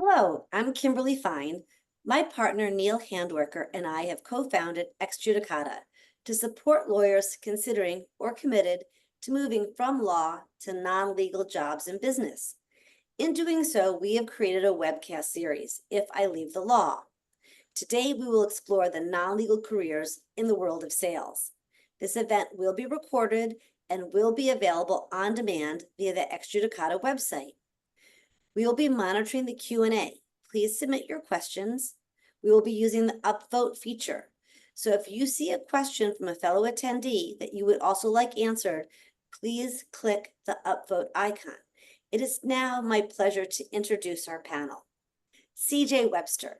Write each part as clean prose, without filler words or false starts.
Hello, I'm Kimberly Fine. My partner Neil Handwerker and I have co-founded Ex Judicata to support lawyers considering or committed to moving from law to non-legal jobs in business. In doing so, we have created a webcast series, If I Leave the Law. Today, we will explore the non-legal careers in the world of sales. This event will be recorded and will be available on demand via the Ex Judicata website. We will be monitoring the Q&A. Please submit your questions. We will be using the upvote feature. So if you see a question from a fellow attendee that you would also like answered, please click the upvote icon. It is now my pleasure to introduce our panel. CJ Webster.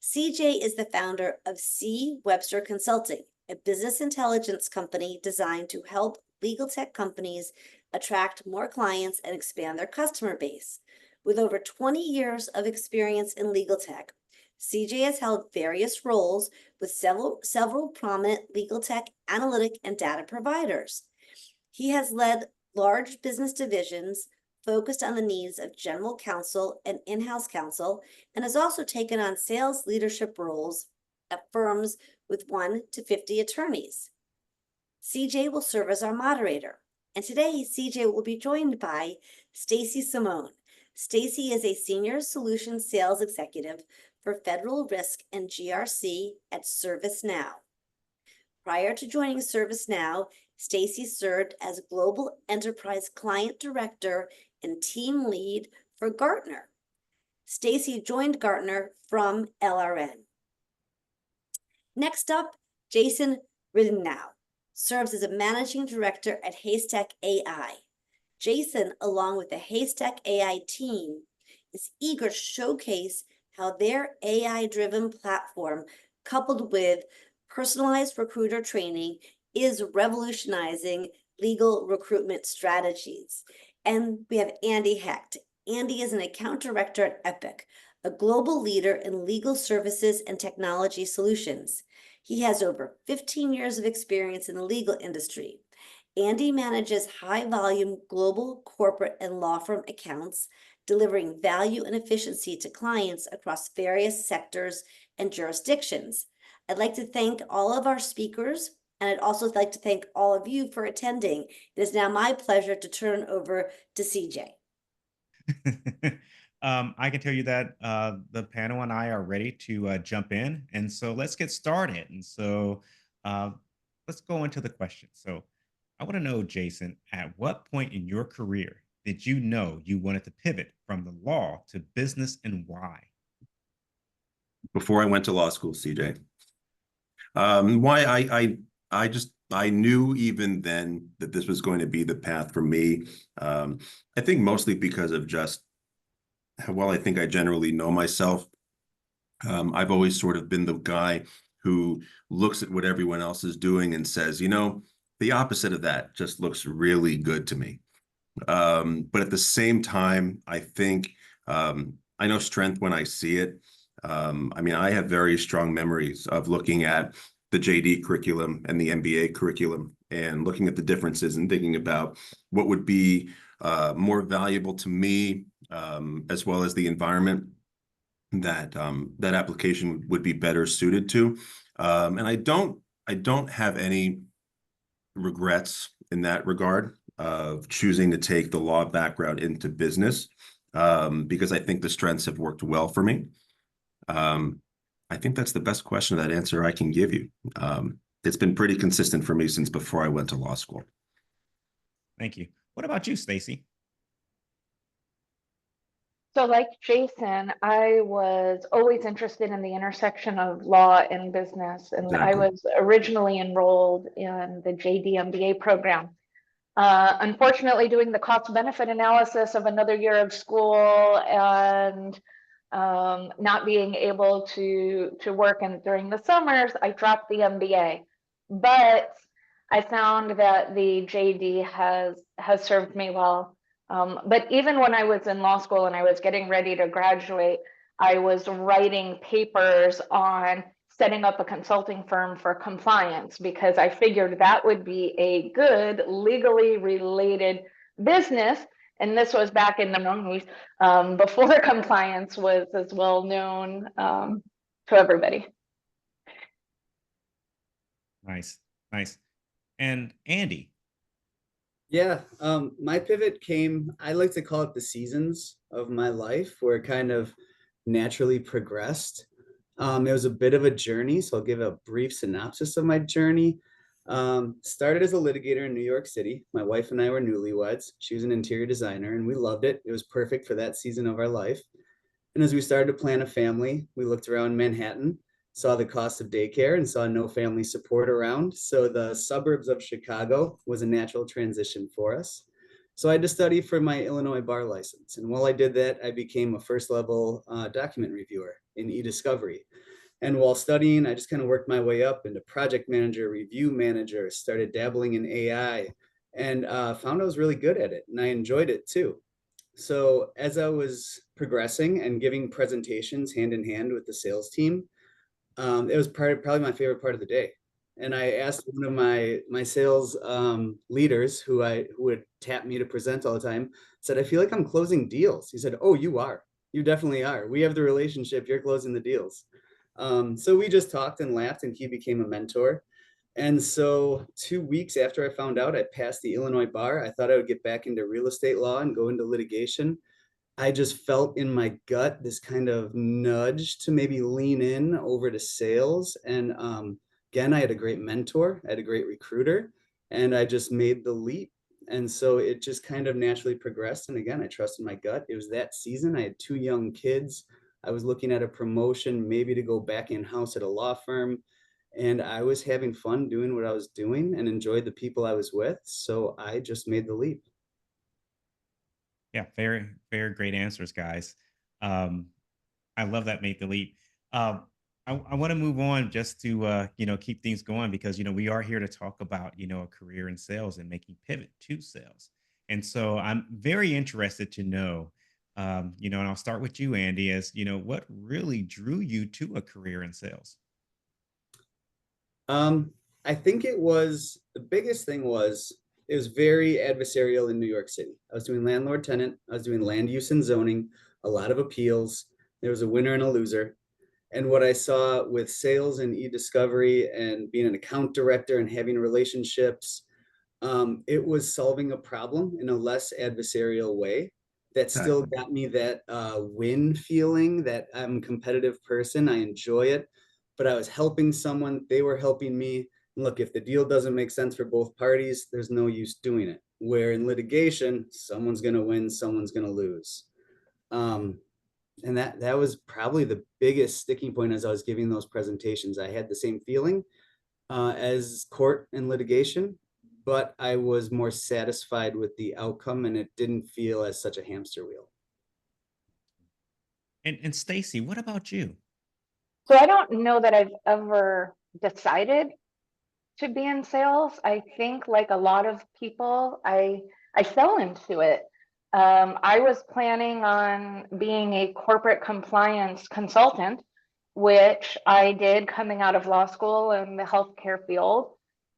CJ is the founder of C. Webster Consulting, a business intelligence company designed to help legal tech companies attract more clients and expand their customer base. With over 20 years of experience in legal tech, CJ has held various roles with several prominent legal tech, analytic, and data providers. He has led large business divisions focused on the needs of general counsel and in-house counsel, and has also taken on sales leadership roles at firms with 1 to 50 attorneys. CJ will serve as our moderator, and today CJ will be joined by Stacy Simone. Stacy is a senior solutions sales executive for federal risk and GRC at ServiceNow. Prior to joining ServiceNow, Stacy served as global enterprise client director and team lead for Gartner. Stacy joined Gartner from LRN. Next up, Jason Ridenow serves as a managing director at Haystack AI. Jason, along with the Haystack AI team, is eager to showcase how their AI-driven platform, coupled with personalized recruiter training, is revolutionizing legal recruitment strategies. And we have Andy Hecht. Andy is an account director at Epic, a global leader in legal services and technology solutions. He has over 15 years of experience in the legal industry. Andy manages high-volume global corporate and law firm accounts, delivering value and efficiency to clients across various sectors and jurisdictions. I'd like to thank all of our speakers, and I'd also like to thank all of you for attending. It is now my pleasure to turn over to CJ. I can tell you that the panel and I are ready to jump in. And so let's get started. And so uh, let's go into the question. So I want to know, Jason, at what point in your career did you know you wanted to pivot from the law to business and why? Before I went to law school, CJ. Why I knew even then that this was going to be the path for me. I think mostly because of just how well I think I generally know myself. I've always sort of been the guy who looks at what everyone else is doing and says, you know, the opposite of that just looks really good to me. But at the same time, I think I know strength when I see it. I mean, I have very strong memories of looking at the JD curriculum and the MBA curriculum and looking at the differences and thinking about what would be more valuable to me, as well as the environment that that application would be better suited to. And I don't have any regrets in that regard of choosing to take the law background into business, because I think the strengths have worked well for me. I think that's the best question, that answer I can give you. It's been pretty consistent for me since before I went to law school. Thank you. What about you, Stacy? So like Jason, I was always interested in the intersection of law and business. And Exactly. I was originally enrolled in the JD MBA program. Unfortunately, doing the cost benefit analysis of another year of school and not being able to work during the summers, I dropped the MBA. But I found that the JD has served me well. But even when I was in law school and I was getting ready to graduate, I was writing papers on setting up a consulting firm for compliance because I figured that would be a good legally related business And this was back in the 90s, before compliance was as well known to everybody. Nice, nice. And Andy, Yeah, my pivot came, I like to call it the seasons of my life where it kind of naturally progressed. It was a bit of a journey, so I'll give a brief synopsis of my journey. Started as a litigator in New York City. My wife and I were newlyweds. She was an interior designer and we loved it. It was perfect for that season of our life. And as we started to plan a family, we looked around Manhattan, saw the cost of daycare, and saw no family support around. So the suburbs of Chicago was a natural transition for us. So I had to study for my Illinois bar license. And while I did that, I became a first level document reviewer in eDiscovery. And while studying, I just kind of worked my way up into project manager, review manager, started dabbling in AI, and found I was really good at it. And I enjoyed it too. So as I was progressing and giving presentations hand in hand with the sales team, it was probably my favorite part of the day. And I asked one of my sales leaders who would tap me to present all the time, said, I feel like I'm closing deals. He said, oh, you are. You definitely are. We have the relationship. You're closing the deals. So we just talked and laughed, and he became a mentor. And so 2 weeks after I found out I passed the Illinois bar, I thought I would get back into real estate law and go into litigation. I just felt in my gut this kind of nudge to maybe lean in over to sales. And again, I had a great mentor, I had a great recruiter, and I just made the leap. And so it just kind of naturally progressed. And again, I trusted my gut. It was that season. I had 2 young kids. I was looking at a promotion, maybe to go back in house at a law firm. And I was having fun doing what I was doing and enjoyed the people I was with. So I just made the leap. yeah, very, very great answers, guys. Um, I love that make the leap. Um, I want to move on just to keep things going because we are here to talk about a career in sales and making pivot to sales. And so I'm very interested to know, and I'll start with you, Andy, as what really drew you to a career in sales. Um, I think the biggest thing was it was very adversarial in New York City. I was doing landlord tenant, I was doing land use and zoning, a lot of appeals. There was a winner and a loser. And what I saw with sales and e-discovery and being an account director and having relationships, it was solving a problem in a less adversarial way that still got me that win feeling that I'm a competitive person. I enjoy it, but I was helping someone, they were helping me. And look, if the deal doesn't make sense for both parties, there's no use doing it. Where in litigation, someone's going to win, someone's going to lose. And that was probably the biggest sticking point as I was giving those presentations. I had the same feeling as court and litigation, but I was more satisfied with the outcome and it didn't feel as such a hamster wheel. And Stacy, what about you? So I don't know that I've ever decided to be in sales. I think like a lot of people, I fell into it. I was planning on being a corporate compliance consultant, which I did coming out of law school in the healthcare field.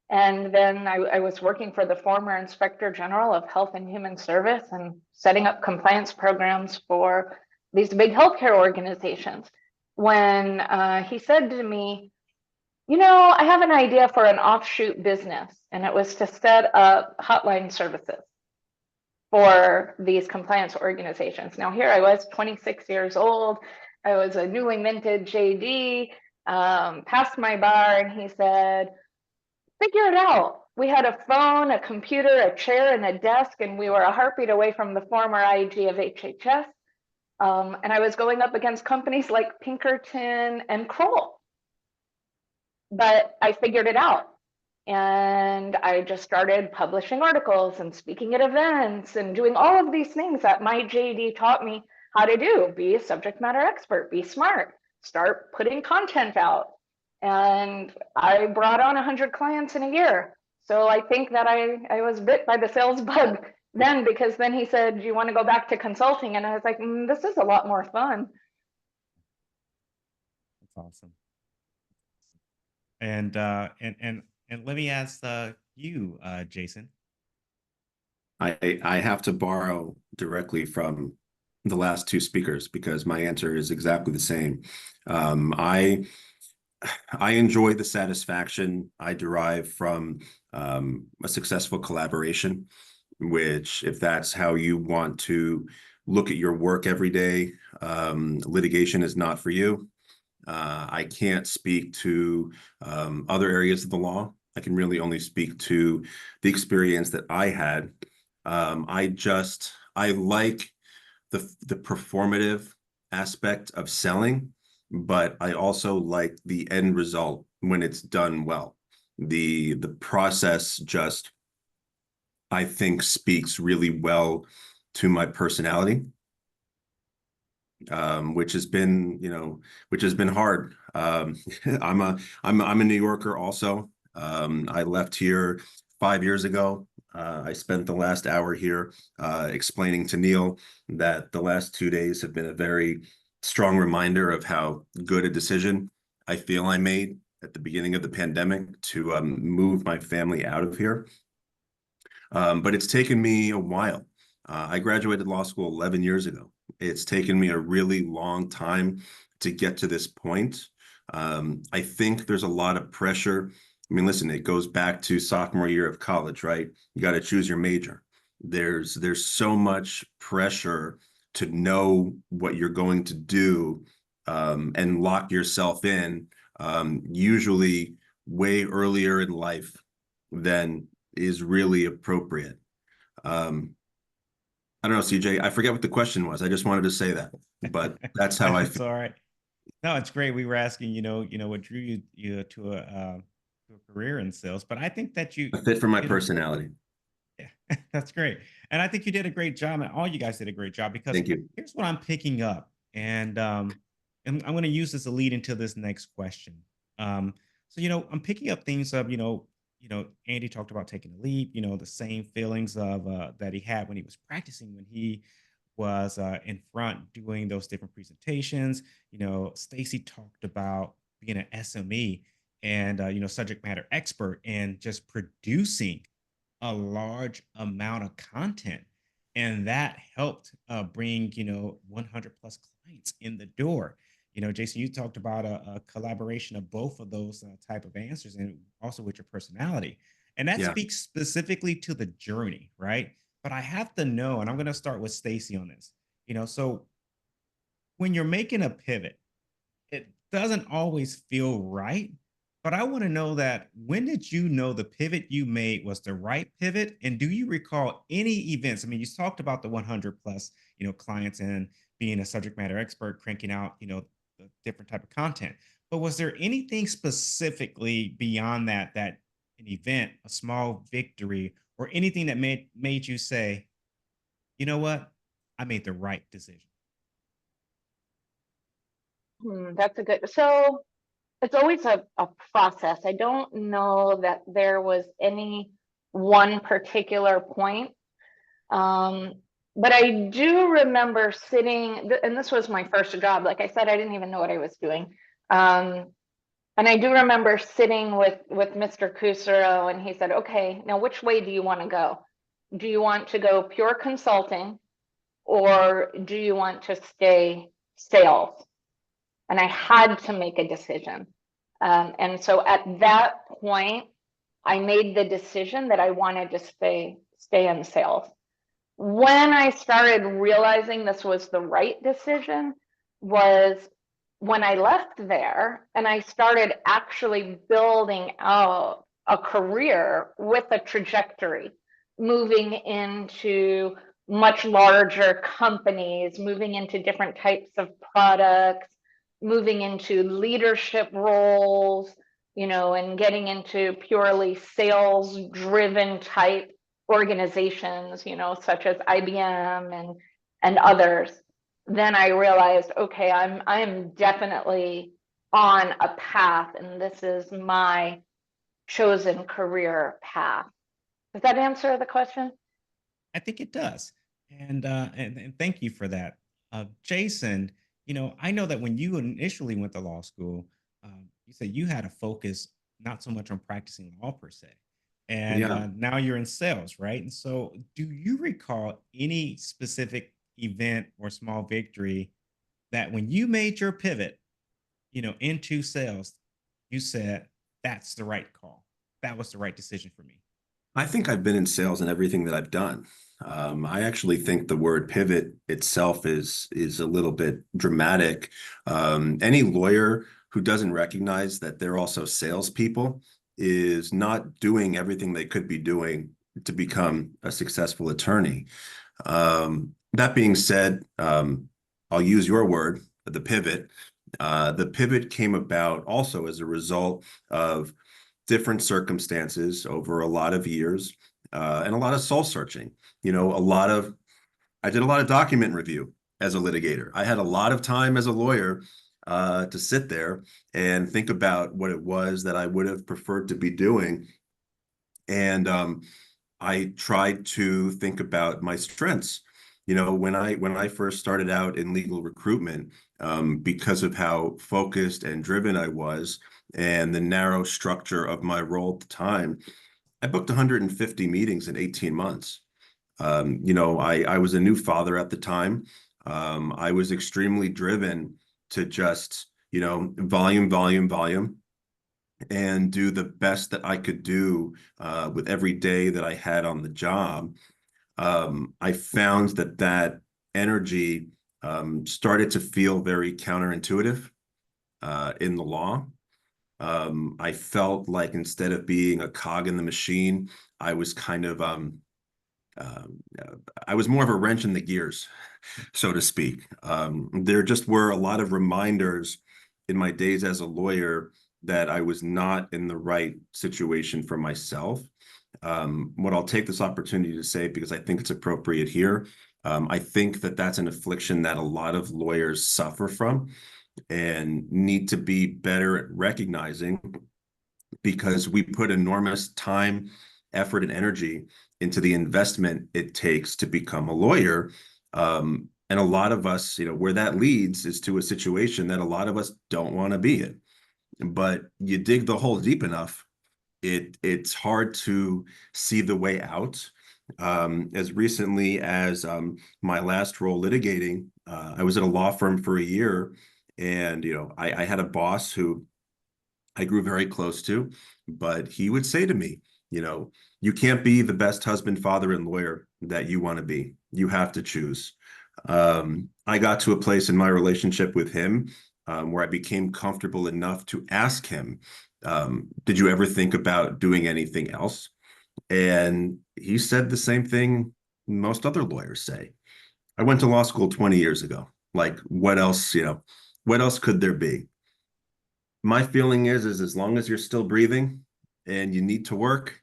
And then I was working for the former Inspector General of Health and Human Service and setting up compliance programs for these big healthcare organizations. When he said to me, I have an idea for an offshoot business, and it was to set up hotline services for these compliance organizations. Now, here I was, 26 years old. I was a newly minted JD, passed my bar, and he said, figure it out. We had a phone, a computer, a chair, and a desk, and we were a heartbeat away from the former IG of HHS. And I was going up against companies like Pinkerton and Kroll. But I figured it out. And I just started publishing articles and speaking at events and doing all of these things that my JD taught me how to do. Be a subject matter expert, be smart, start putting content out. And I brought on 100 clients in a year. So I think that I was bit by the sales bug then, because then he said, do you want to go back to consulting? And I was like, this is a lot more fun. That's awesome. And let me ask you, Jason. I have to borrow directly from the last two speakers because my answer is exactly the same. Um, I I enjoy the satisfaction I derive from a successful collaboration, which, if that's how you want to look at your work every day, litigation is not for you. I can't speak to other areas of the law. I can really only speak to the experience that I had. I like the performative aspect of selling, but I also like the end result when it's done well. The process just, I think, speaks really well to my personality, which has been, which has been hard. I'm a New Yorker also. I left here 5 years ago. I spent the last hour here explaining to Neil that the last 2 days have been a very strong reminder of how good a decision I feel I made at the beginning of the pandemic to move my family out of here. But it's taken me a while. I graduated law school 11 years ago. It's taken me a really long time to get to this point. I think there's a lot of pressure. I mean, listen, it goes back to sophomore year of college, right? You got to choose your major. There's so much pressure to know what you're going to do and lock yourself in, usually way earlier in life than is really appropriate. I don't know, CJ, I forget what the question was. I just wanted to say that, but that's how I That's feel. all right. No, it's great. We were asking, what drew you to a career in sales, but I think that A fit for my you know, personality. yeah, that's great. And I think you did a great job, and all you guys did a great job because Thank you. here's what I'm picking up, and I'm going to use this as a lead into this next question. So I'm picking up things of Andy talked about taking a leap, the same feelings of that he had when he was practicing when he was in front doing those different presentations. Stacy talked about being an SME and subject matter expert and just producing a large amount of content, and that helped bring 100 plus clients in the door. Jason, you talked about a collaboration of both of those type of answers, and also with your personality, and that Yeah. speaks specifically to the journey, right? But I have to know, and I'm going to start with Stacy on this. So when you're making a pivot, it doesn't always feel right. But I want to know that, when did you know the pivot you made was the right pivot? And do you recall any events? I mean, you talked about the 100 plus, clients and being a subject matter expert, cranking out, the different type of content. But was there anything specifically beyond that an event, a small victory, or anything that made you say, you know what, I made the right decision? That's a good, so it's always a process. I don't know that there was any one particular point. But I do remember sitting, and this was my first job. Like I said, I didn't even know what I was doing. And I do remember sitting with Mr. Kusero, and he said, okay, now which way do you want to go? Do you want to go pure consulting, or do you want to stay sales? And I had to make a decision. And so at that point, I made the decision that I wanted to stay in sales. When I started realizing this was the right decision was when I left there and I started actually building out a career with a trajectory, moving into much larger companies, moving into different types of products, moving into leadership roles, and getting into purely sales driven type organizations, such as IBM and others. Then I realized, okay, I'm definitely on a path, and this is my chosen career path. Does that answer the question? I think it does. And thank you for that. Jason, I know that when you initially went to law school, you said you had a focus not so much on practicing law per se, and Yeah. now you're in sales, right? And so, do you recall any specific event or small victory that when you made your pivot, into sales, you said, "That's the right call. That was the right decision for me." I think I've been in sales in everything that I've done. I actually think the word pivot itself is a little bit dramatic. Any lawyer who doesn't recognize that they're also salespeople is not doing everything they could be doing to become a successful attorney. That being said, I'll use your word, the pivot. The pivot came about also as a result of different circumstances over a lot of years, and a lot of soul searching. I did a lot of document review as a litigator. I had a lot of time as a lawyer to sit there and think about what it was that I would have preferred to be doing. And I tried to think about my strengths. When I first started out in legal recruitment, because of how focused and driven I was and the narrow structure of my role at the time, I booked 150 meetings in 18 months. I was a new father at the time. I was extremely driven to just, volume, volume, volume, and do the best that I could do with every day that I had on the job. I found that energy started to feel very counterintuitive in the law. I felt like instead of being a cog in the machine, I was kind of uh, I was more of a wrench in the gears, so to speak. There just were a lot of reminders in my days as a lawyer that I was not in the right situation for myself. What I'll take this opportunity to say, because I think it's appropriate here, I think that that's an affliction that a lot of lawyers suffer from and need to be better at recognizing, because we put enormous time, effort, and energy into the investment it takes to become a lawyer. And a lot of us, where that leads is to a situation that a lot of us don't want to be in. But you dig the hole deep enough, it's hard to see the way out. As recently as my last role litigating, I was at a law firm for a year, and I had a boss who I grew very close to, but he would say to me, you can't be the best husband, father, and lawyer that you want to be. You have to choose. I got to a place in my relationship with him where I became comfortable enough to ask him, did you ever think about doing anything else? And he said the same thing most other lawyers say. I went to law school 20 years ago. Like, what else, what else could there be? My feeling is as long as you're still breathing and you need to work,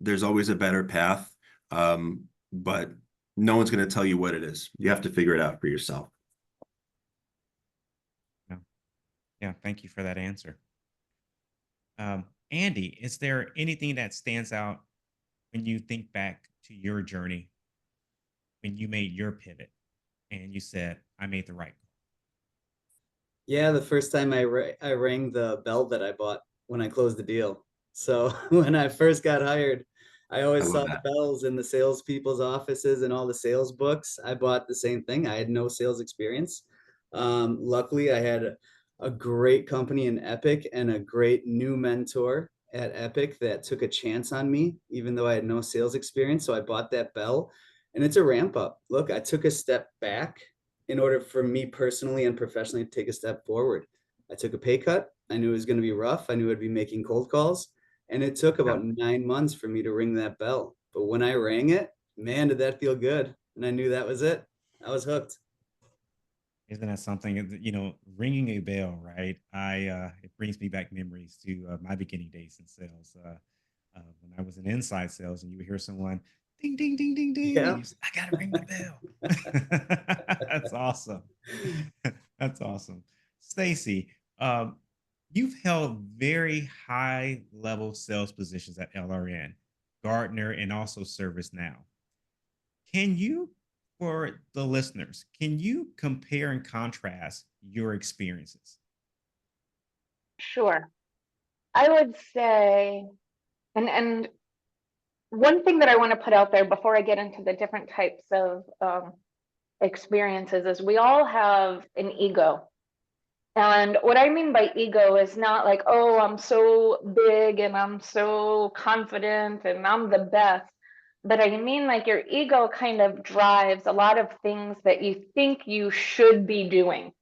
there's always a better path. But no one's going to tell you what it is. You have to figure it out for yourself. Yeah, yeah. Thank you for that answer. Andy, is there anything that stands out when you think back to your journey when you made your pivot and you said, "I made the right call"? Yeah, the first time I rang the bell that I bought when I closed the deal. So when I first got hired, I I always love saw the that. bells in the salespeople's offices and all the sales books. I bought the same thing. I had no sales experience. Luckily, I had a great company in Epic and a great new mentor at Epic that took a chance on me, even though I had no sales experience. So I bought that bell, and it's a ramp up. Look, I took a step back in order for me personally and professionally to take a step forward. I took a pay cut. I knew it was going to be rough. I knew I'd be making cold calls. And it took Yeah. about 9 months for me to ring that bell. But when I rang it, man, did that feel good. And I knew that was it. I was hooked. Isn't that something? Ringing a bell, right? It brings me back memories to my beginning days in sales. When I was in inside sales, and you would hear someone ding, ding, ding, ding, ding, and Yeah. you say, "I gotta ring my bell." That's awesome. That's awesome. Stacy, you've held very high level sales positions at LRN, Gartner, and also ServiceNow. Can you, for the listeners, can you compare and contrast your experiences? Sure. I would say And one thing that I want to put out there before I get into the different types of experiences is we all have an ego. And what I mean by ego is not like, oh, I'm so big and I'm so confident and I'm the best. But I mean like your ego kind of drives a lot of things that you think you should be doing.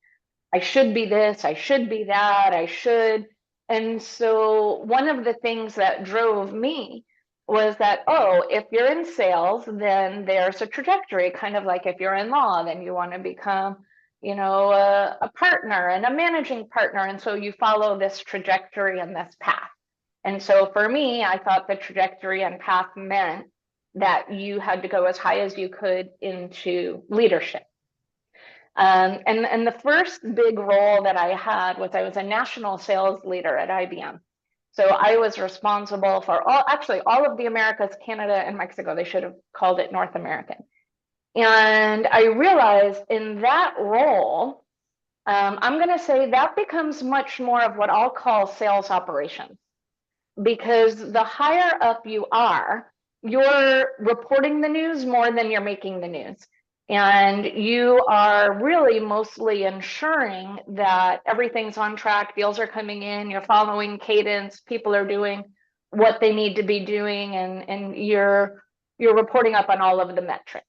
I should be this, I should be that, I should. And so one of the things that drove me was that, oh, if you're in sales, then there's a trajectory, kind of like if you're in law, then you want to become, you know, a partner and a managing partner. And so you follow this trajectory and this path. And so for me, I thought the trajectory and path meant that you had to go as high as you could into leadership. And the first big role that I had was I was a national sales leader at IBM. So I was responsible for all of the Americas, Canada, and Mexico. They should have called it North American. And I realized in that role, I'm going to say that becomes much more of what I'll call sales operations. Because the higher up you are, you're reporting the news more than you're making the news. And you are really mostly ensuring that everything's on track, deals are coming in, you're following cadence, people are doing what they need to be doing, and you're reporting up on all of the metrics.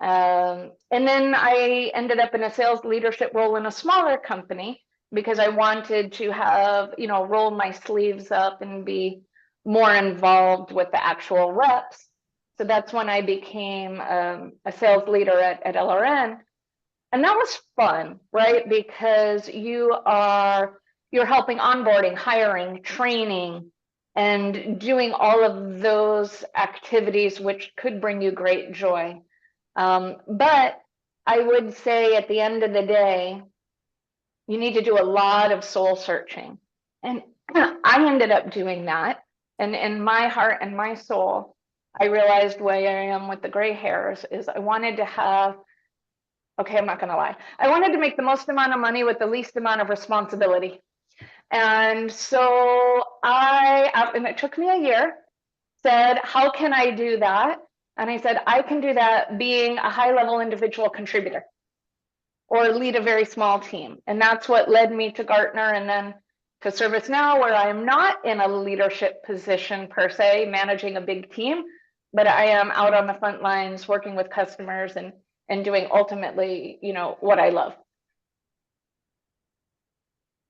And then I ended up in a sales leadership role in a smaller company because I wanted to have, you know, roll my sleeves up and be more involved with the actual reps. So that's when I became a sales leader at LRN. And that was fun, right? Because you're helping onboarding, hiring, training, and doing all of those activities, which could bring you great joy. But I would say at the end of the day, you need to do a lot of soul searching. And I ended up doing that. And in my heart and my soul, I realized where I am with the gray hairs is I wanted to have, okay, I'm not going to lie. I wanted to make the most amount of money with the least amount of responsibility. And so and it took me a year, said, how can I do that? And I said, I can do that being a high-level individual contributor or lead a very small team. And that's what led me to Gartner and then to ServiceNow, where I'm not in a leadership position per se, managing a big team, but I am out on the front lines working with customers and doing ultimately, you know, what I love.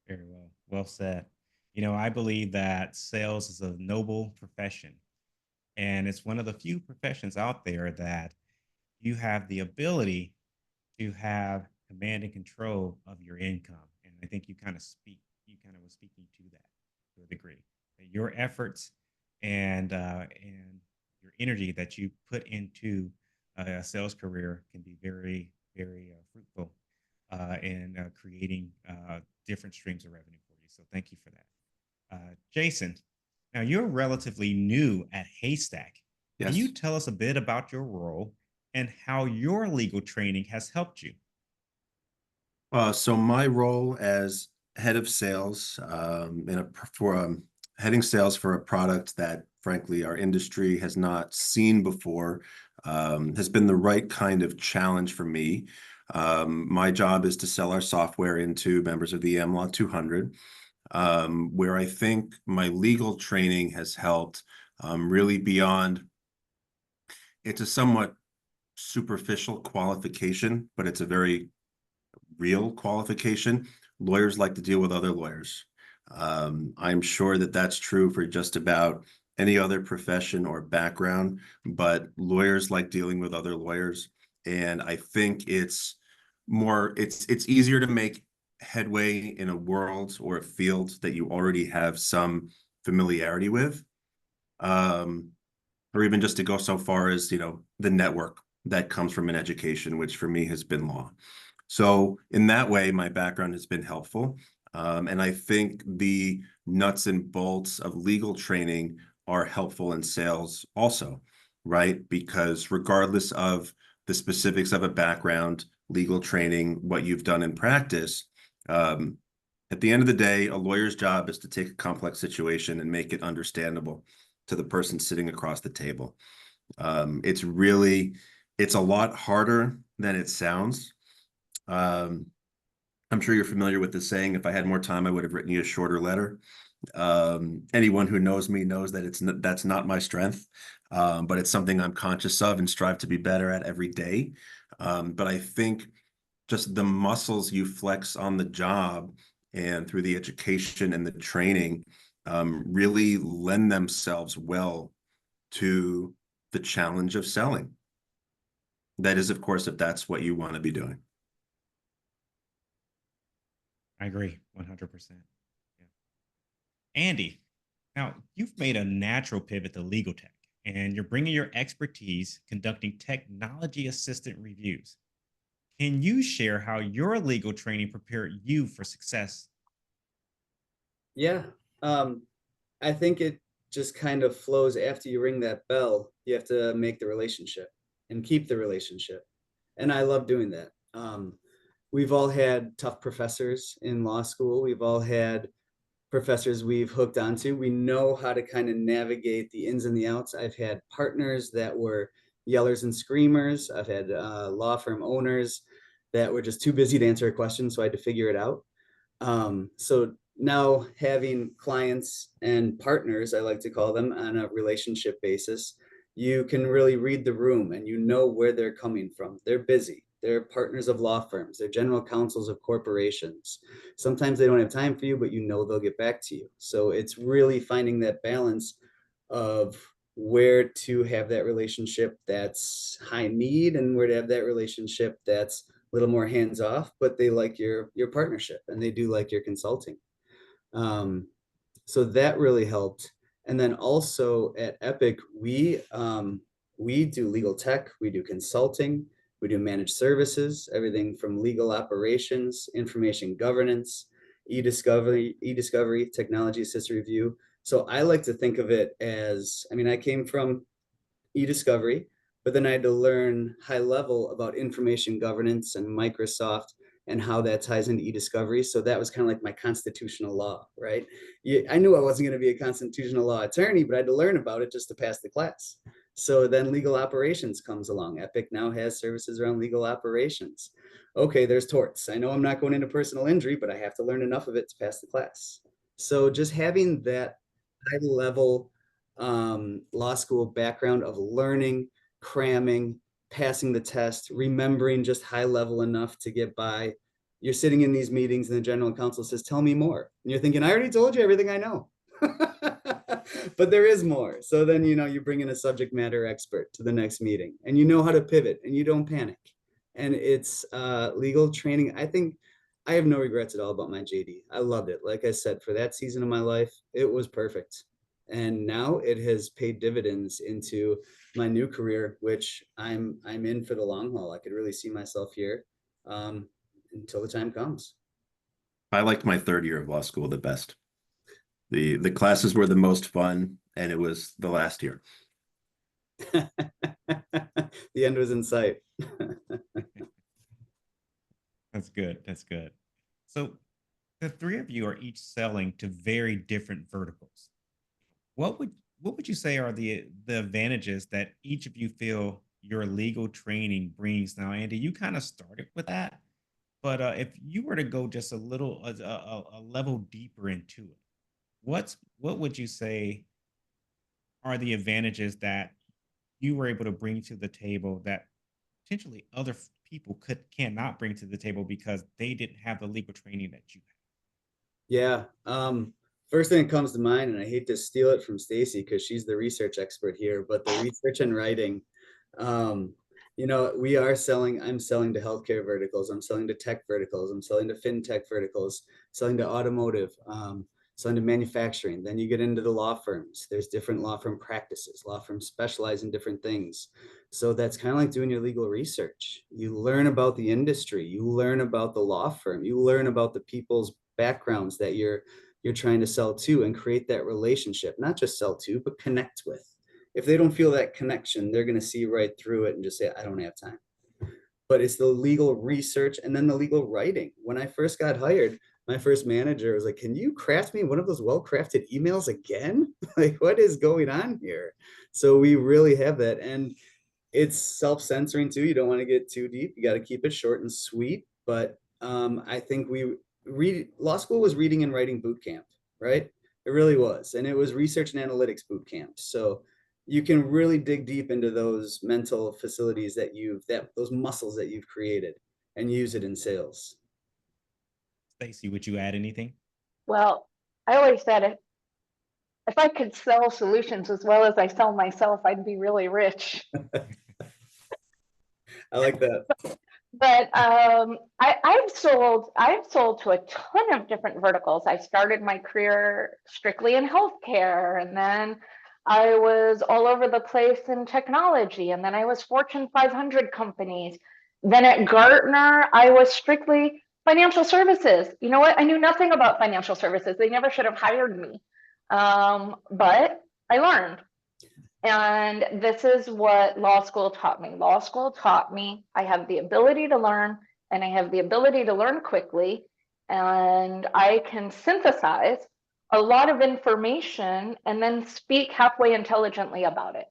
Very well. Well said. You know, I believe that sales is a noble profession. And it's one of the few professions out there that you have the ability to have command and control of your income. And I think you kind of was speaking to that to a degree. That your efforts and your energy that you put into a sales career can be very, very fruitful in creating different streams of revenue for you. So thank you for that. Jason, now you're relatively new at Haystack. Can Yes. you tell us a bit about your role and how your legal training has helped you? So my role as head of sales heading sales for a product that frankly our industry has not seen before has been the right kind of challenge for me. My job is to sell our software into members of the AmLaw 200, where I think my legal training has helped really beyond. It's a somewhat superficial qualification, but it's a very real qualification. Lawyers like to deal with other lawyers. I'm sure that that's true for just about any other profession or background, but lawyers like dealing with other lawyers. And I think it's easier to make headway in a world or a field that you already have some familiarity with. Or even just to go so far as, you know, the network that comes from an education, which for me has been law. So in that way, my background has been helpful. And I think the nuts and bolts of legal training are helpful in sales also, right? Because regardless of the specifics of a background, legal training, what you've done in practice, at the end of the day, a lawyer's job is to take a complex situation and make it understandable to the person sitting across the table. It's a lot harder than it sounds. I'm sure you're familiar with the saying, if I had more time, I would have written you a shorter letter. Anyone who knows me knows that that's not my strength, but it's something I'm conscious of and strive to be better at every day. But I think just the muscles you flex on the job and through the education and the training really lend themselves well to the challenge of selling. That is, of course, if that's what you want to be doing. I agree 100%. Yeah. Andy, now you've made a natural pivot to legal tech, and you're bringing your expertise conducting technology assistant reviews. Can you share how your legal training prepared you for success? Yeah. I think it just kind of flows after you ring that bell. You have to make the relationship and keep the relationship. And I love doing that. We've all had tough professors in law school. We've all had professors we've hooked onto. We know how to kind of navigate the ins and the outs. I've had partners that were yellers and screamers. I've had law firm owners that were just too busy to answer a question, so I had to figure it out. So now having clients and partners, I like to call them, on a relationship basis, you can really read the room and you know where they're coming from. They're busy. They're partners of law firms. They're general counsels of corporations. Sometimes they don't have time for you, but you know they'll get back to you. So it's really finding that balance of where to have that relationship that's high need and where to have that relationship that's a little more hands off, but they like your partnership and they do like your consulting. So that really helped. And then also at Epic, we do legal tech, we do consulting, we do managed services, everything from legal operations, information governance, e-discovery, technology assisted review. So I like to think of it as, I mean, I came from e-discovery, but then I had to learn high level about information governance and Microsoft and how that ties into e-discovery. So that was kind of like my constitutional law, right? I knew I wasn't going to be a constitutional law attorney, but I had to learn about it just to pass the class. So then legal operations comes along. Epic now has services around legal operations. Okay, there's torts. I know I'm not going into personal injury, but I have to learn enough of it to pass the class. So just having that high level law school background of learning, cramming, passing the test, remembering just high level enough to get by. You're sitting in these meetings and the general counsel says, tell me more. And you're thinking, I already told you everything I know. But there is more. So then, you bring in a subject matter expert to the next meeting and you know how to pivot and you don't panic. And it's legal training. I think I have no regrets at all about my JD. I loved it. Like I said, for that season of my life, it was perfect. And now it has paid dividends into my new career, which I'm in for the long haul. I could really see myself here until the time comes. I liked my third year of law school the best. The classes were the most fun, and it was the last year. The end was in sight. That's good. That's good. So the three of you are each selling to very different verticals. What would you say are the advantages that each of you feel your legal training brings? Now, Andy, you kind of started with that, but if you were to go just a level deeper into it, what would you say are the advantages that you were able to bring to the table that potentially other people cannot bring to the table because they didn't have the legal training that you Yeah. First thing that comes to mind, and I hate to steal it from Stacy because she's the research expert here, but the research and writing, I'm selling to healthcare verticals, I'm selling to tech verticals, I'm selling to fintech verticals, selling to automotive, selling to manufacturing. Then you get into the law firms. There's different law firm practices. Law firms specialize in different things. So that's kind of like doing your legal research. You learn about the industry, you learn about the law firm, you learn about the people's backgrounds that you're trying to sell to and create that relationship, not just sell to, but connect with. If they don't feel that connection, they're going to see right through it and just say, I don't have time. But it's the legal research and then the legal writing. When I first got hired, my first manager was like, can you craft me one of those well-crafted emails again? Like, what is going on here? So we really have that. And it's self-censoring too. You don't want to get too deep. You got to keep it short and sweet. But I think law school was reading and writing boot camp, right? It really was. And it was research and analytics boot camp. So you can really dig deep into those mental facilities those muscles that you've created and use it in sales. Stacy, would you add anything? Well, I always said it. If I could sell solutions as well as I sell myself, I'd be really rich. I like that. But I've sold to a ton of different verticals. I started my career strictly in healthcare, and then I was all over the place in technology, and then I was Fortune 500 companies. Then at Gartner, I was strictly financial services. You know what? I knew nothing about financial services. They never should have hired me. But I learned. And this is what law school taught me. Law school taught me I have the ability to learn, and I have the ability to learn quickly, and I can synthesize a lot of information and then speak halfway intelligently about it.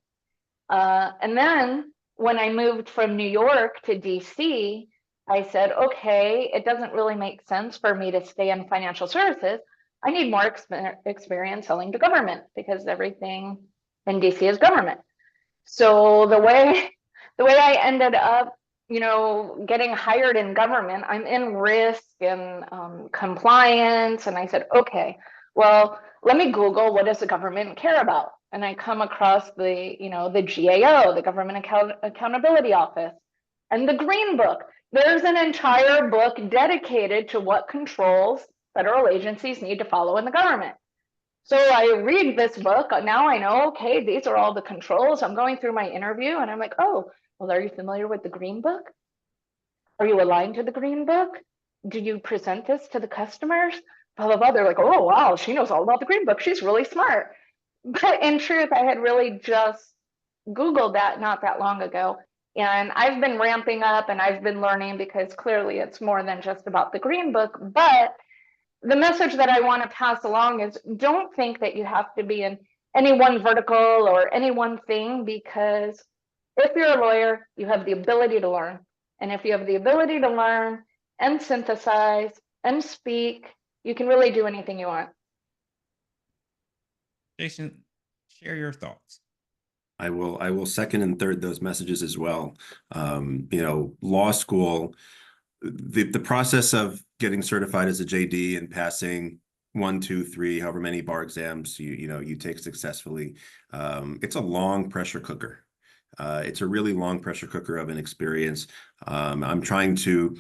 And then when I moved from New York to DC, I said, okay, it doesn't really make sense for me to stay in financial services. I need more experience selling to government because everything in DC is government. So the way I ended up, getting hired in government, I'm in risk and compliance. And I said, okay, well, let me Google what does the government care about? And I come across the GAO, the Government Accountability Office, and the Green Book. There's an entire book dedicated to what controls federal agencies need to follow in the government. So I read this book. Now I know, okay, these are all the controls. I'm going through my interview and I'm like, oh, well, are you familiar with the Green Book? Are you aligned to the Green Book? Do you present this to the customers? Blah, blah, blah. They're like, oh, wow, she knows all about the Green Book. She's really smart. But in truth, I had really just Googled that not that long ago. And I've been ramping up and I've been learning because clearly it's more than just about the Green Book. But the message that I want to pass along is don't think that you have to be in any one vertical or any one thing, because if you're a lawyer, you have the ability to learn. And if you have the ability to learn and synthesize and speak, you can really do anything you want. Jason, share your thoughts. I will second and third those messages as well. Law school, the process of getting certified as a JD and passing 1, 2, 3, however many bar exams you take successfully, it's a long pressure cooker. It's a really long pressure cooker of an experience. I'm trying to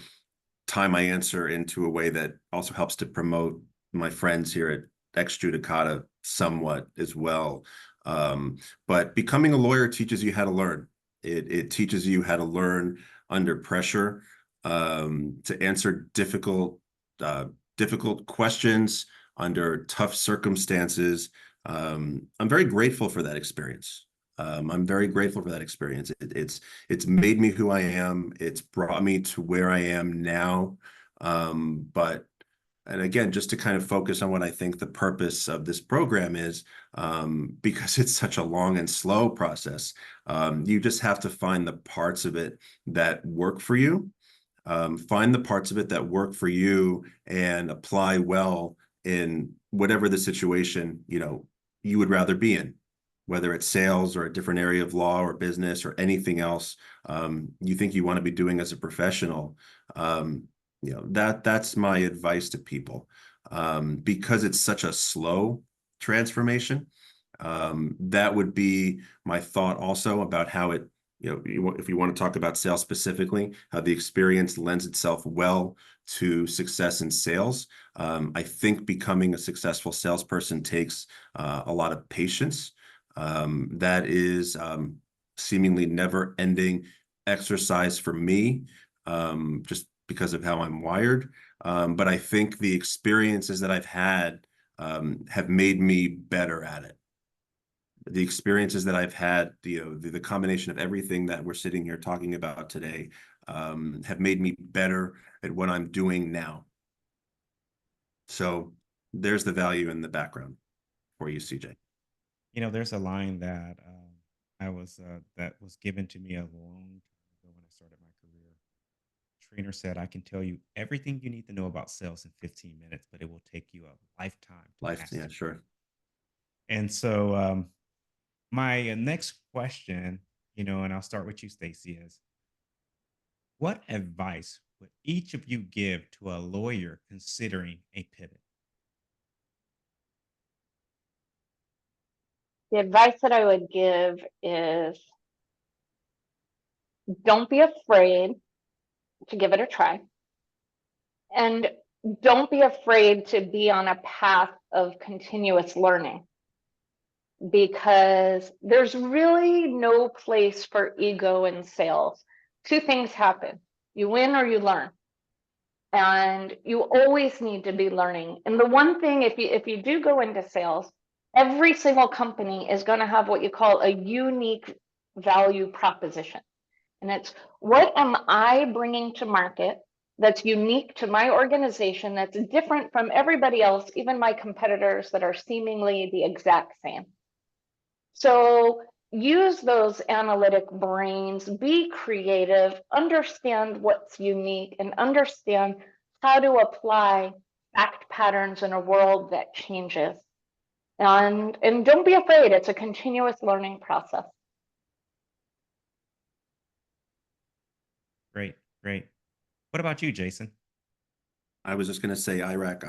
tie my answer into a way that also helps to promote my friends here at Ex Judicata somewhat as well. But becoming a lawyer teaches you how to learn. It teaches you how to learn under pressure, to answer difficult questions under tough circumstances. I'm very grateful for that experience. I'm very grateful for that experience. It's made me who I am. It's brought me to where I am now. And again, just to kind of focus on what I think the purpose of this program is, because it's such a long and slow process, you just have to find the parts of it that work for you. Find the parts of it that work for you and apply well in whatever the situation, you would rather be in, whether it's sales or a different area of law or business or anything else you think you want to be doing as a professional. That's my advice to people, because it's such a slow transformation. That would be my thought also about how it, if you want to talk about sales specifically, how the experience lends itself well to success in sales. I think becoming a successful salesperson takes a lot of patience. That is seemingly never-ending exercise for me, just because of how I'm wired. But I think the experiences that I've had have made me better at it. The experiences that I've had, the combination of everything that we're sitting here talking about today, have made me better at what I'm doing now. So there's the value in the background for you, CJ. You know, there's a line that that was given to me a long time ago when I started my career. Trainer said, "I can tell you everything you need to know about sales in 15 minutes, but it will take you a lifetime to Life, yeah, master." sure. And so, my next question, you know, and I'll start with you, Stacy, is what advice would each of you give to a lawyer considering a pivot? The advice that I would give is don't be afraid to give it a try. And don't be afraid to be on a path of continuous learning, because there's really no place for ego in sales. Two things happen: you win or you learn. And you always need to be learning. And the one thing, if you do go into sales, every single company is going to have what you call a unique value proposition. And it's, what am I bringing to market that's unique to my organization, that's different from everybody else, even my competitors that are seemingly the exact same? So use those analytic brains, be creative, understand what's unique, and understand how to apply fact patterns in a world that changes. And don't be afraid, it's a continuous learning process. Great, great. What about you, Jason? I was just going to say Iraq,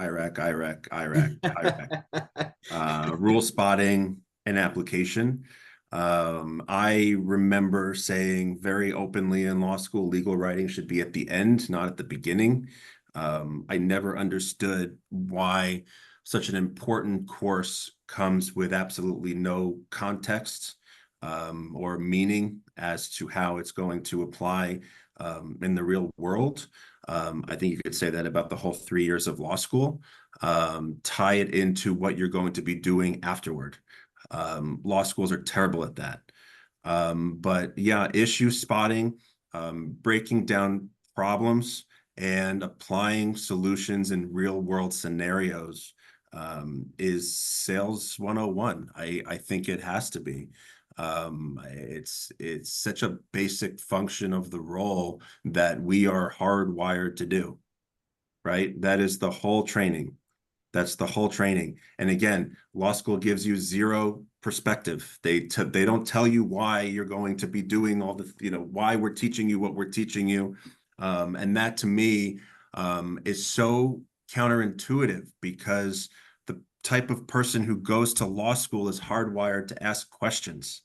rule spotting and application. I remember saying very openly in law school, legal writing should be at the end, not at the beginning. I never understood why such an important course comes with absolutely no context or meaning as to how it's going to apply in the real world. I think you could say that about the whole 3 years of law school. Tie it into what you're going to be doing afterward. Law schools are terrible at that. But yeah, issue spotting, breaking down problems and applying solutions in real world scenarios is sales 101. I think it has to be. It's such a basic function of the role that we are hardwired to do, right? That is the whole training. That's the whole training. And again, law school gives you zero perspective. They don't tell you why you're going to be doing all the, you know, why we're teaching you what we're teaching you. And that to me is so counterintuitive, because the type of person who goes to law school is hardwired to ask questions.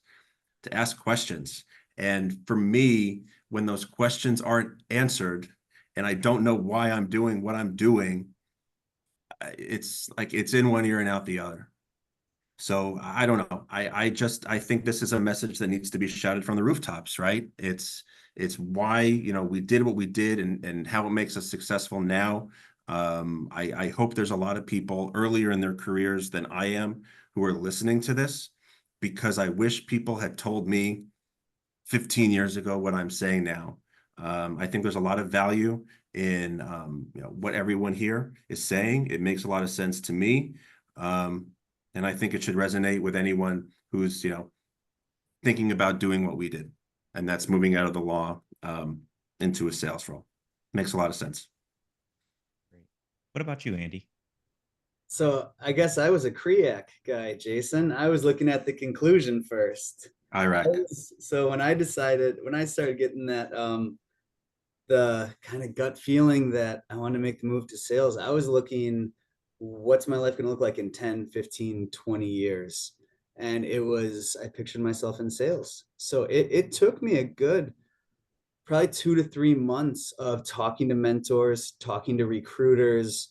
And for me, when those questions aren't answered and I don't know why I'm doing what I'm doing, it's like it's in one ear and out the other. So I don't know. I think this is a message that needs to be shouted from the rooftops, right? It's why, you know, we did what we did and how it makes us successful now. I hope there's a lot of people earlier in their careers than I am who are listening to this, because I wish people had told me 15 years ago what I'm saying now. I think there's a lot of value in you know, what everyone here is saying. It makes a lot of sense to me. And I think it should resonate with anyone who's, you know, thinking about doing what we did. And that's moving out of the law into a sales role. Makes a lot of sense. Great. What about you, Andy? So I guess I was a CREAC guy, Jason. I was looking at the conclusion first. Iraq. So when I started getting that the kind of gut feeling that I wanted to make the move to sales, I was looking, what's my life going to look like in 10, 15, 20 years? And I pictured myself in sales. So it took me a good probably 2 to 3 months of talking to mentors, talking to recruiters,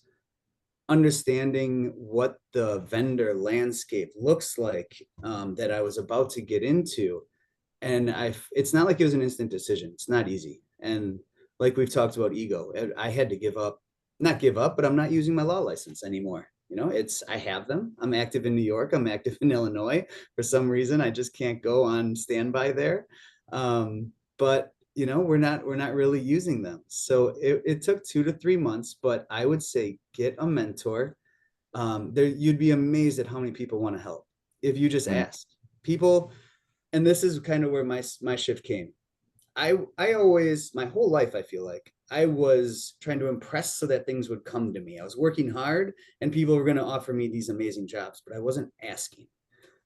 understanding what the vendor landscape looks like that I was about to get into. And it's not like it was an instant decision. It's not easy. And like we've talked about ego, I had to not give up, but I'm not using my law license anymore. You know, I have them. I'm active in New York. I'm active in Illinois. For some reason, I just can't go on standby there. But we're not really using them. So it took 2 to 3 months, but I would say get a mentor. There, you'd be amazed at how many people want to help if you just Mm. ask people. And this is kind of where my shift came. I always, my whole life, I feel like I was trying to impress so that things would come to me. I was working hard and people were going to offer me these amazing jobs, but I wasn't asking.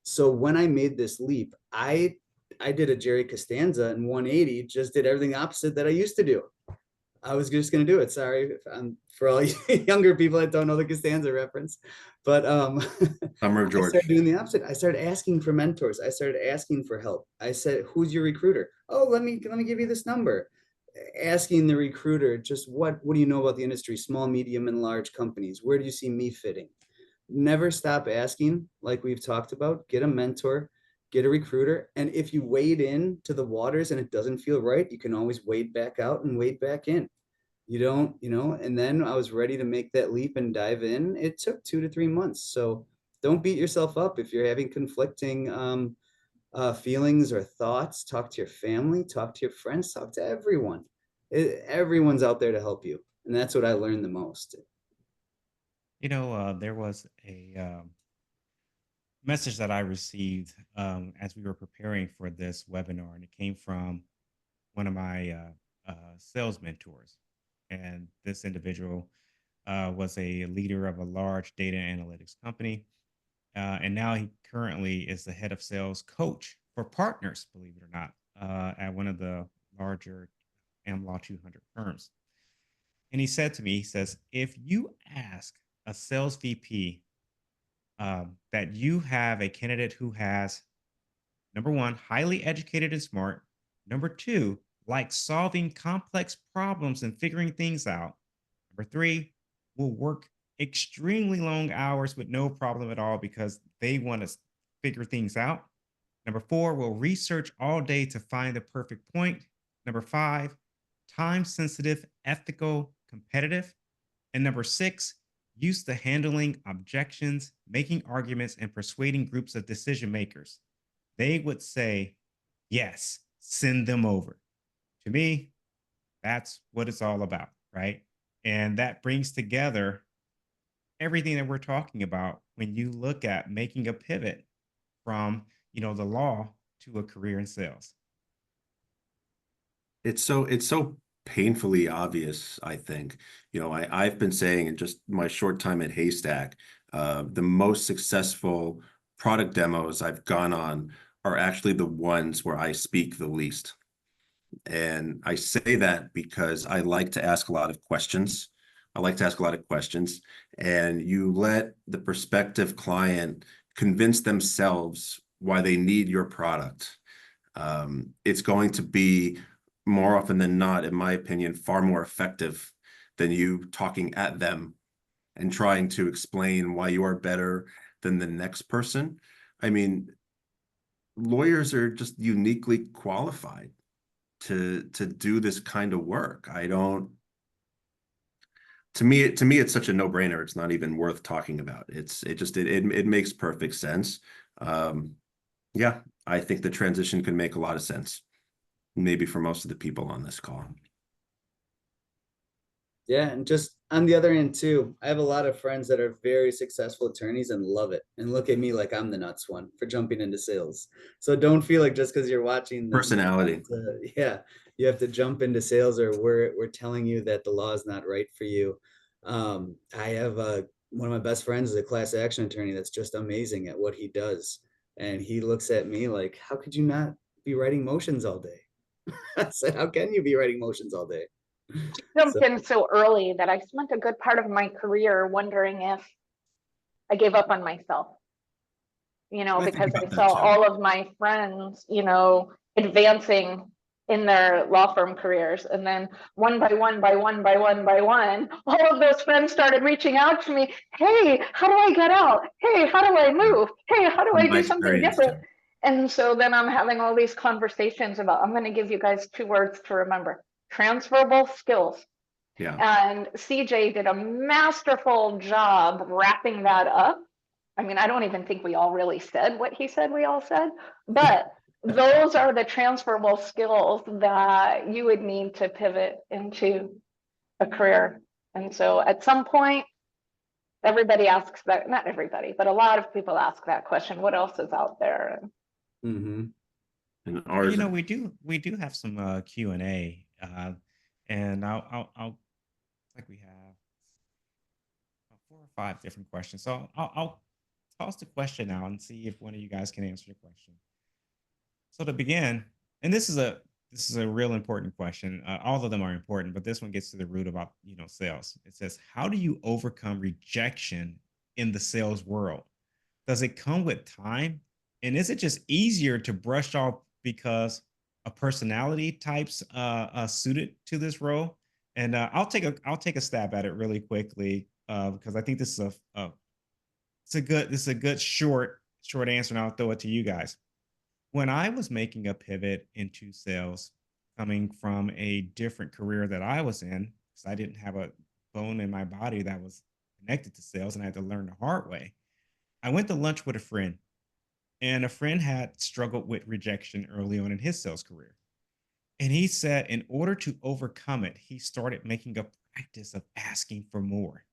So when I made this leap, I did a Jerry Costanza in 180, just did everything opposite that I used to do. I was just going to do it. Sorry for all you younger people that don't know the Costanza reference, but Summer of I started George. doing the opposite. I started asking for mentors. I started asking for help. I said, "Who's your recruiter?" "Oh, let me give you this number." Asking the recruiter, just what do you know about the industry? Small, medium, and large companies. Where do you see me fitting? Never stop asking, like we've talked about. Get a mentor, get a recruiter, and if you wade in to the waters and it doesn't feel right, you can always wade back out and wade back in. You don't, and then I was ready to make that leap and dive in. It took 2 to 3 months. So don't beat yourself up if you're having conflicting feelings or thoughts. Talk to your family, talk to your friends, talk to everyone. Everyone's out there to help you. And that's what I learned the most. There was a message that I received as we were preparing for this webinar, and it came from one of my sales mentors. And this individual was a leader of a large data analytics company. And now he currently is the head of sales coach for partners, believe it or not, at one of the larger AmLaw 200 firms. And he said to me, he says, if you ask a sales VP that you have a candidate who has, number one, highly educated and smart, number two, like solving complex problems and figuring things out, number three, will work extremely long hours with no problem at all because they want to figure things out. Number four, will research all day to find the perfect point. Number five, time sensitive, ethical, competitive. And number six, used to handling objections, making arguments, and persuading groups of decision makers. They would say, yes, send them over. To me, that's what it's all about, right? And that brings together everything that we're talking about when you look at making a pivot from, the law to a career in sales. It's so painfully obvious, I think. I've been saying in just my short time at Haystack, the most successful product demos I've gone on are actually the ones where I speak the least. And I say that because I like to ask a lot of questions. And you let the prospective client convince themselves why they need your product. It's going to be, more often than not, in my opinion, far more effective than you talking at them and trying to explain why you are better than the next person. I mean, lawyers are just uniquely qualified to do this kind of work. To me, it's such a no-brainer. It's not even worth talking about. It makes perfect sense. Yeah, I think the transition can make a lot of sense, maybe for most of the people on this call. Yeah, and just on the other end too, I have a lot of friends that are very successful attorneys and love it, and look at me like I'm the nuts one for jumping into sales. So don't feel like just because you're watching this, Personality. yeah, you have to jump into sales, or we're telling you that the law is not right for you. I have one of my best friends is a class action attorney that's just amazing at what he does, and he looks at me like, "How could you not be writing motions all day?" I said, "How can you be writing motions all day?" So Jumped in so early that I spent a good part of my career wondering if I gave up on myself, I think because I about that saw too. all of my friends, advancing in their law firm careers. And then one by one, all of those friends started reaching out to me. Hey, how do I get out? Hey, how do I move? Hey, how do I My do something experience different? too. And so then I'm having all these conversations about, I'm going to give you guys 2 words to remember: transferable skills. Yeah. And CJ did a masterful job wrapping that up. I mean, I don't even think we all really said what he said we all said, but those are the transferable skills that you would need to pivot into a career. And so at some point, everybody asks that, not everybody, but a lot of people ask that question, what else is out there? Mm-hmm. And Well, ours, we do have some Q&A, and I'll like we have about 4 or 5 different questions. So I'll toss the question out and see if one of you guys can answer the question. So to begin, and this is a real important question. All of them are important, but this one gets to the root about sales. It says, how do you overcome rejection in the sales world? Does it come with time? And is it just easier to brush off because a personality types suited to this role? And I'll take a stab at it really quickly because I think this is a good short answer, and I'll throw it to you guys. When I was making a pivot into sales, coming from a different career that I was in, because I didn't have a bone in my body that was connected to sales, and I had to learn the hard way. I went to lunch with a friend, and a friend had struggled with rejection early on in his sales career. And he said, in order to overcome it, he started making a practice of asking for more.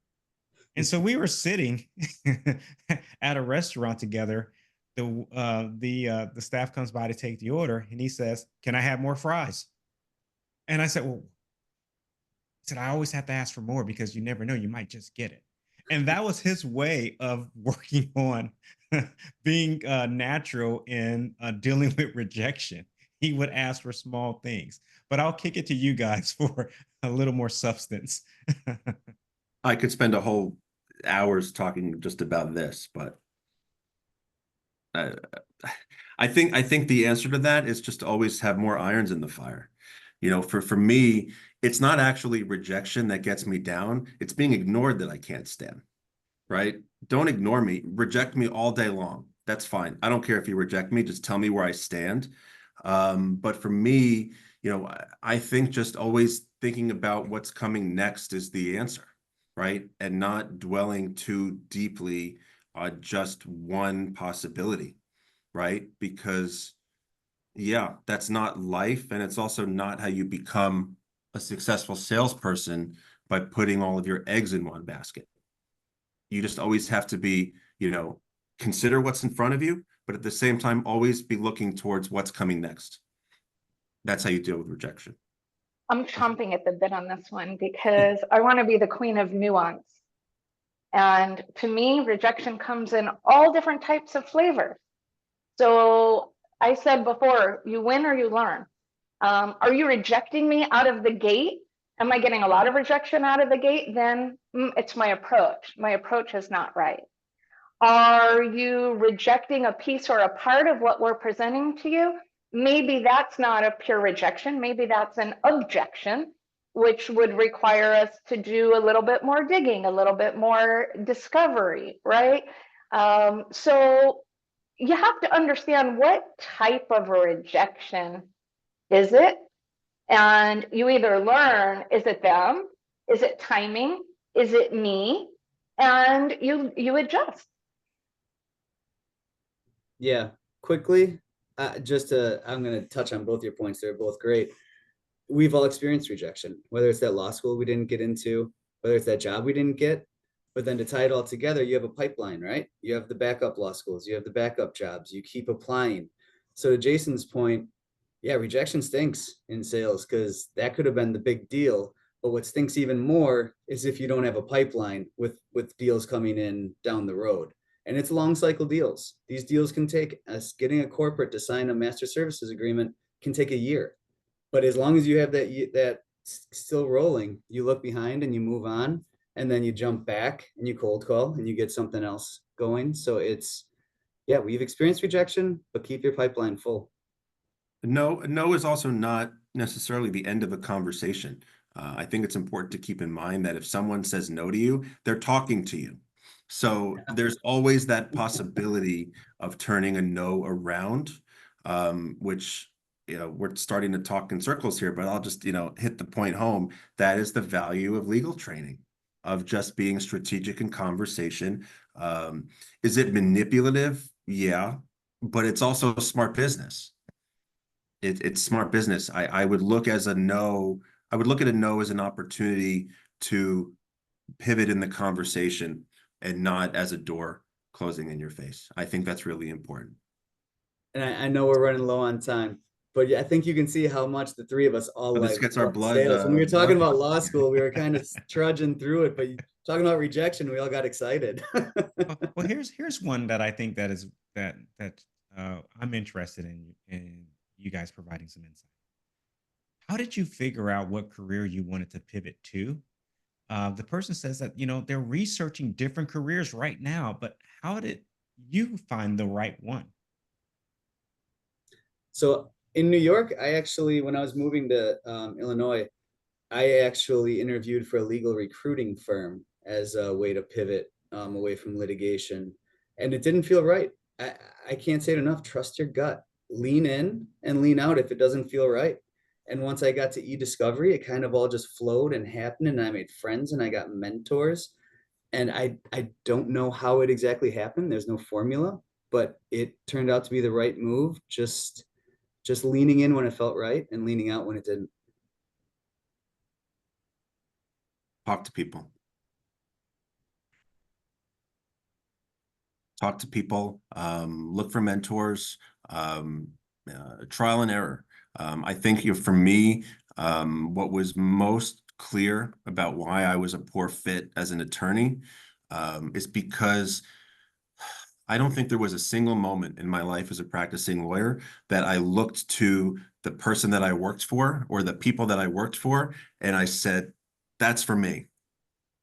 And so we were sitting at a restaurant together. The staff comes by to take the order, and he says, "Can I have more fries?" And I said, "Well," he said, "I always have to ask for more because you never know, you might just get it." And that was his way of working on being natural in dealing with rejection. He would ask for small things. But I'll kick it to you guys for a little more substance. I could spend a whole hours talking just about this, but uh, I think the answer to that is just to always have more irons in the fire. For me, it's not actually rejection that gets me down. It's being ignored that I can't stand, right? Don't ignore me. Reject me all day long. That's fine. I don't care if you reject me. Just tell me where I stand. But for me, I think just always thinking about what's coming next is the answer, right? And not dwelling too deeply on just one possibility, right? Because yeah, that's not life. And it's also not how you become a successful salesperson, by putting all of your eggs in one basket. You just always have to be, consider what's in front of you, but at the same time, always be looking towards what's coming next. That's how you deal with rejection. I'm chomping at the bit on this one because I want to be the queen of nuance. And to me, rejection comes in all different types of flavors. So I said before, you win or you learn. Are you rejecting me out of the gate? Am I getting a lot of rejection out of the gate? Then it's my approach. My approach is not right. Are you rejecting a piece or a part of what we're presenting to you? Maybe that's not a pure rejection. Maybe that's an objection, which would require us to do a little bit more digging, a little bit more discovery, right? So you have to understand what type of a rejection is it? And you either learn, is it them? Is it timing? Is it me? And you adjust. Yeah, quickly, I'm going to touch on both your points. They're both great. We've all experienced rejection, whether it's that law school we didn't get into, whether it's that job we didn't get. But then to tie it all together, you have a pipeline, right? You have the backup law schools, you have the backup jobs, you keep applying. So to Jason's point, yeah, rejection stinks in sales because that could have been the big deal. But what stinks even more is if you don't have a pipeline with deals coming in down the road. And it's long cycle deals. These deals can take us getting a corporate to sign a master services agreement can take a year. But as long as you have that still rolling, you look behind and you move on, and then you jump back and you cold call and you get something else going. So yeah, we've experienced rejection, but keep your pipeline full. No is also not necessarily the end of a conversation. I think it's important to keep in mind that if someone says no to you, they're talking to you. So there's always that possibility of turning a no around, which, we're starting to talk in circles here, but I'll just, hit the point home. That is the value of legal training, of just being strategic in conversation. Is it manipulative? Yeah, but it's also smart business. it's smart business. I would look as a no, I would look at a no as an opportunity to pivot in the conversation and not as a door closing in your face. I think that's really important. And I know we're running low on time, but yeah, I think you can see how much the three of us all So this like gets our love blood, sales. When we were talking about boiling. law school, we were kind of trudging through it, but talking about rejection, we all got excited. Well, here's one that I think that is that I'm interested in you guys providing some insight. How did you figure out what career you wanted to pivot to? The person says that they're researching different careers right now, but how did you find the right one? So in New York, I actually, when I was moving to Illinois, I actually interviewed for a legal recruiting firm as a way to pivot away from litigation, and it didn't feel right. I, I can't say it enough. Trust your gut. Lean in and lean out if it doesn't feel right. And once I got to e-discovery, it kind of all just flowed and happened, and I made friends and I got mentors. And I don't know how it exactly happened. There's no formula, but it turned out to be the right move. Just leaning in when it felt right and leaning out when it didn't. Talk to people. Talk to people, look for mentors, trial and error. I think for me, what was most clear about why I was a poor fit as an attorney is because I don't think there was a single moment in my life as a practicing lawyer that I looked to the person that I worked for or the people that I worked for, and I said, that's for me.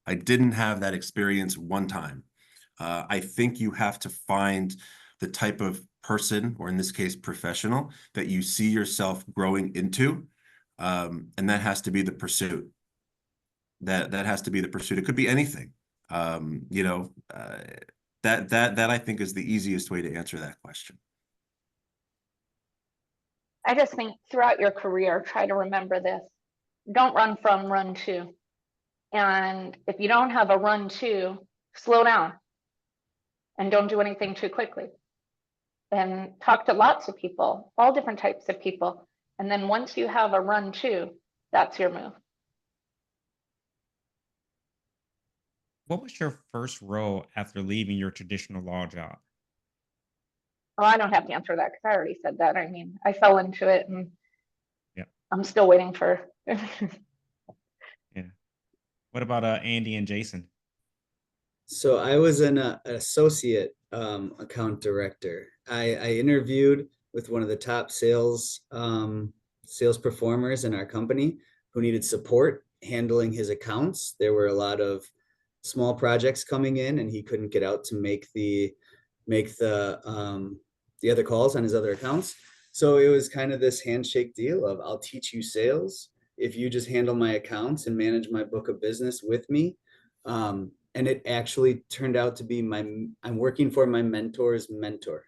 I didn't have that experience one time. I think you have to find the type of person, or in this case, professional, that you see yourself growing into. And that has to be the pursuit. That has to be the pursuit. It could be anything. That I think is the easiest way to answer that question. I just think throughout your career, try to remember this. Don't run from, run to. And if you don't have a run to, slow down and don't do anything too quickly. And talk to lots of people, all different types of people. And then once you have a run to, that's your move. What was your first role after leaving your traditional law job? Oh, I don't have to answer that because I already said that. I mean, I fell into it and Yeah. I'm still waiting for. Yeah. What about Andy and Jason? So I was an associate account director. I interviewed with one of the top sales performers in our company who needed support handling his accounts. There were a lot of small projects coming in, and he couldn't get out to make the other calls on his other accounts. So it was kind of this handshake deal of I'll teach you sales if you just handle my accounts and manage my book of business with me. And it actually turned out to be I'm working for my mentor's mentor.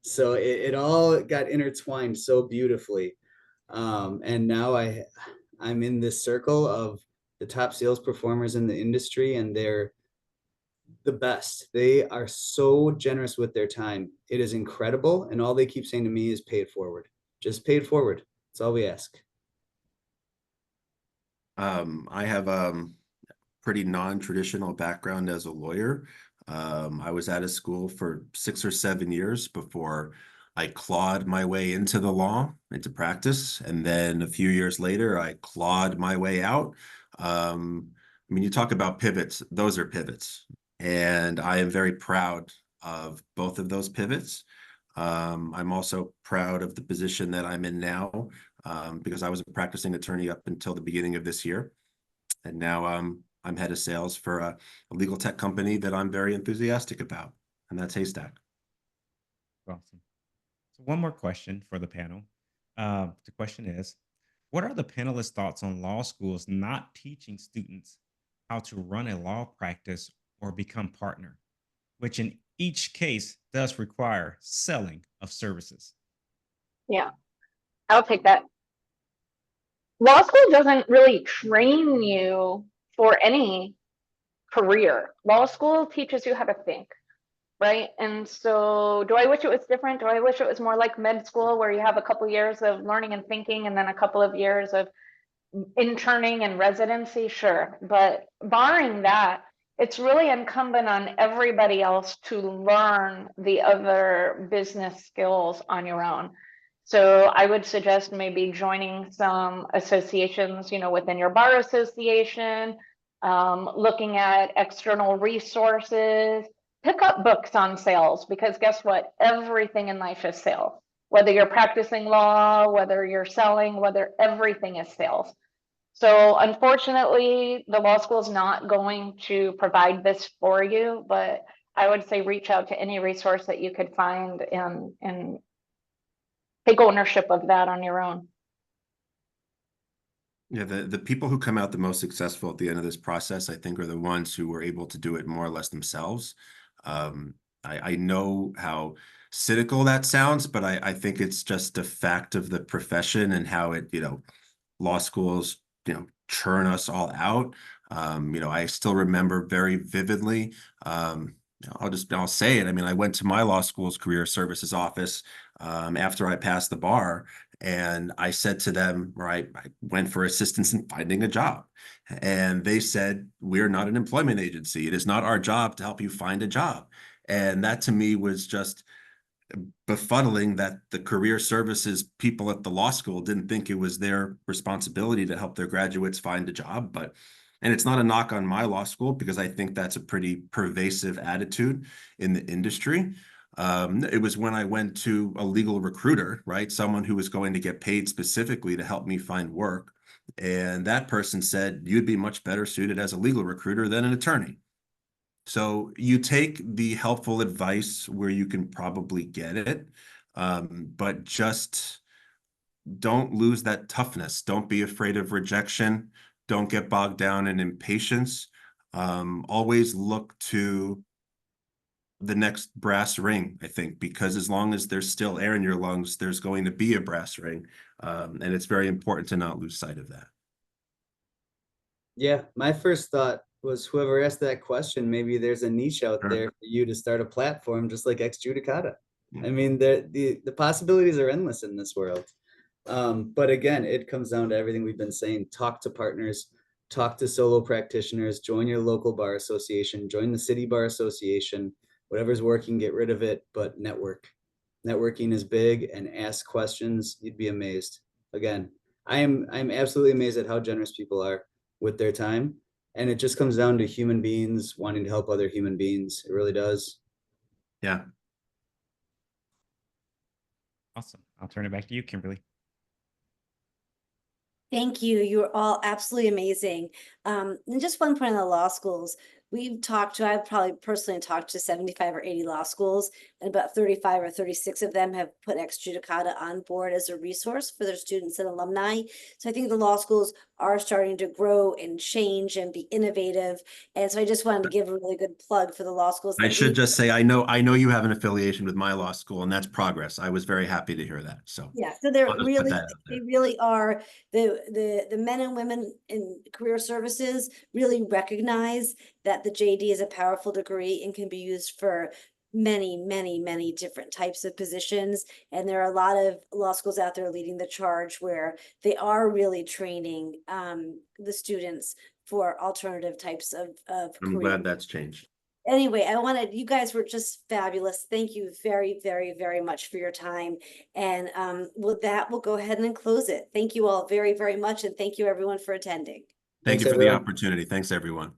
So it all got intertwined so beautifully. And now I'm in this circle of the top sales performers in the industry, and they're the best. They are so generous with their time. It is incredible. And all they keep saying to me is pay it forward. Just pay it forward. That's all we ask. I have pretty non-traditional background as a lawyer. I was out of school for 6 or 7 years before I clawed my way into the law, into practice. And then a few years later, I clawed my way out. I mean, you talk about pivots, those are pivots. And I am very proud of both of those pivots. I'm also proud of the position that I'm in now because I was a practicing attorney up until the beginning of this year. And now I'm head of sales for a legal tech company that I'm very enthusiastic about, and that's Haystack. Awesome. So one more question for the panel. The question is, what are the panelists' thoughts on law schools not teaching students how to run a law practice or become partner, which in each case does require selling of services? Yeah, I'll take that. Law school doesn't really train you for any career. Law school teaches you how to think. right? And so do I wish it was different? Do I wish it was more like med school where you have a couple years of learning and thinking and then a couple of years of interning and residency? Sure. But barring that, it's really incumbent on everybody else to learn the other business skills on your own. So I would suggest maybe joining some associations, you know, within your bar association, looking at external resources, pick up books on sales, because guess what? Everything in life is sales. Whether you're practicing law, whether you're selling, whether everything is sales. So unfortunately, the law school is not going to provide this for you, but I would say reach out to any resource that you could find and take ownership of that on your own. Yeah, the people who come out the most successful at the end of this process, I think, are the ones who were able to do it more or less themselves. I know how cynical that sounds, but I think it's just a fact of the profession and how it, you know, law schools, you know, churn us all out. You know, I still remember very vividly, I'll say it. I mean, I went to my law school's career services office after I passed the bar, and I said to them, right, I went for assistance in finding a job. And they said, we're not an employment agency. It is not our job to help you find a job. And that to me was just befuddling, that the career services people at the law school didn't think it was their responsibility to help their graduates find a job. But, and it's not a knock on my law school, because I think that's a pretty pervasive attitude in the industry. It was when I went to a legal recruiter, right? Someone who was going to get paid specifically to help me find work. And that person said, you'd be much better suited as a legal recruiter than an attorney. So you take the helpful advice where you can probably get it, but just don't lose that toughness. Don't be afraid of rejection. Don't get bogged down in impatience. Always look to the next brass ring, I think, because as long as there's still air in your lungs, there's going to be a brass ring. And it's very important to not lose sight of that. Yeah, my first thought was whoever asked that question, maybe there's a niche out Sure. there for you to start a platform just like Ex Judicata. Yeah. I mean, the possibilities are endless in this world. But again, it comes down to everything we've been saying. Talk to partners, talk to solo practitioners, join your local bar association, join the city bar association, whatever's working, get rid of it, but network. Networking is big, and ask questions. You'd be amazed. Again, I'm absolutely amazed at how generous people are with their time. And it just comes down to human beings wanting to help other human beings. It really does. Yeah. Awesome. I'll turn it back to you, Kimberly. Thank you. You are all absolutely amazing. And just one point on the law schools. I've probably personally talked to 75 or 80 law schools, and about 35 or 36 of them have put Ex Judicata on board as a resource for their students and alumni. So I think the law schools are starting to grow and change and be innovative. And so I just wanted to give a really good plug for the law schools. I that should we- just say, I know you have an affiliation with my law school, and that's progress. I was very happy to hear that. So Yeah, so they're I'll just put really, that out there. they really are, the men and women in career services really recognize that the JD is a powerful degree and can be used for many, many, many different types of positions. And there are a lot of law schools out there leading the charge where they are really training the students for alternative types of I'm career. glad that's changed. Anyway, you guys were just fabulous. Thank you very, very, very much for your time. And with that, we'll go ahead and close it. Thank you all very, very much. And thank you everyone for attending. Thank Thanks, you for the everyone. opportunity. Thanks, everyone.